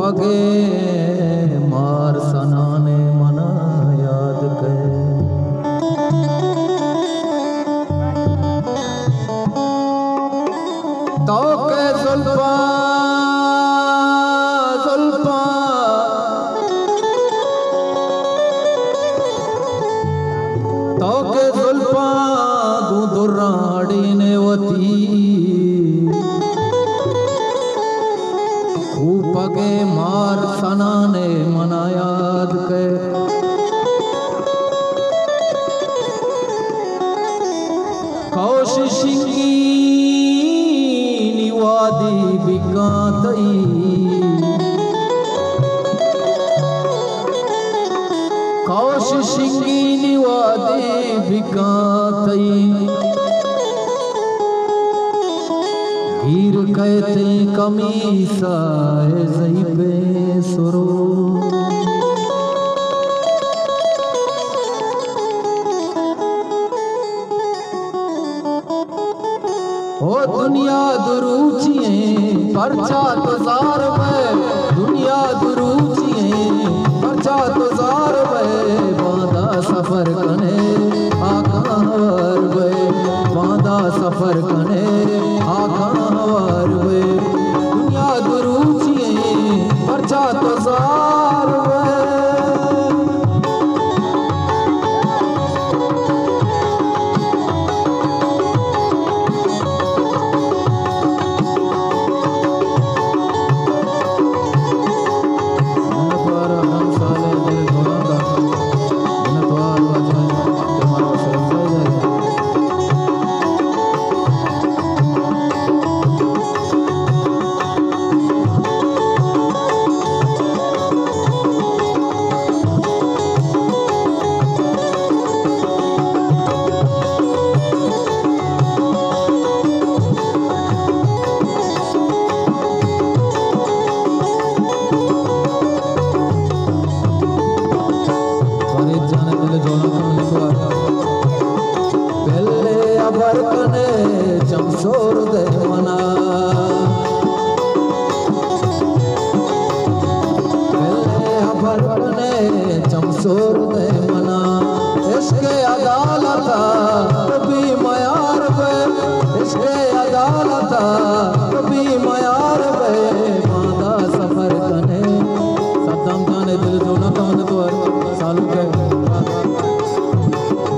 पगे मार सनाने मना याद के तो के जुल्फा जुल्फा तो के जुल्फा दूधराड़ी ने वती पगे मार सनाने मना याद के कौशिशिंगी निवादी बिकातई कौशिशिंगी निवादी बिकातई हीर कहते कमीसा ज़ईबे सुरो ओ दुनिया दुरूचिए परचा तुजार में दुनिया दुरूचिए परचा तुजार में बांधा सफर कने आकार वे बांधा सफर कने आकार वे दुनिया दुरूचिए परचा तुजार वे चमसोर दे मना चमसोर दे मना इसके अदालत कभी मयार पे इसके अदालत कभी मयार पे बांधा सफर कने सद्दाम जाने दिल जो न कमन तो सालू के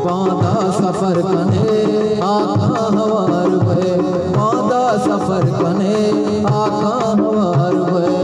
बांधा सफर कने आका हवार वे बांधा सफर कने आका हवार वे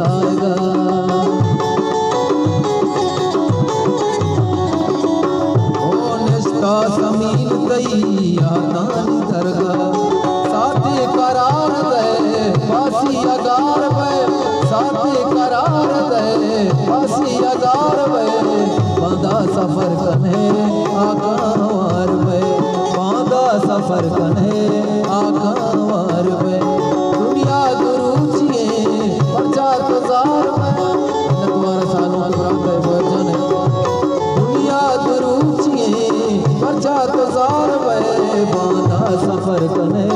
साएगा। ओ निष्ठा समील तई आतानी दरगा साथे करार दे फांसी अगार वे साथे करार दे फांसी अगार वे बांधा सफर कने आका वार वे बांधा सफर कने आका वार वे दुनिया गुरु जिए परचा गुजार वे नतवार सालों के बराबर वजन दुनिया गुरु जिए परचा गुजार वे बांधा सफर कने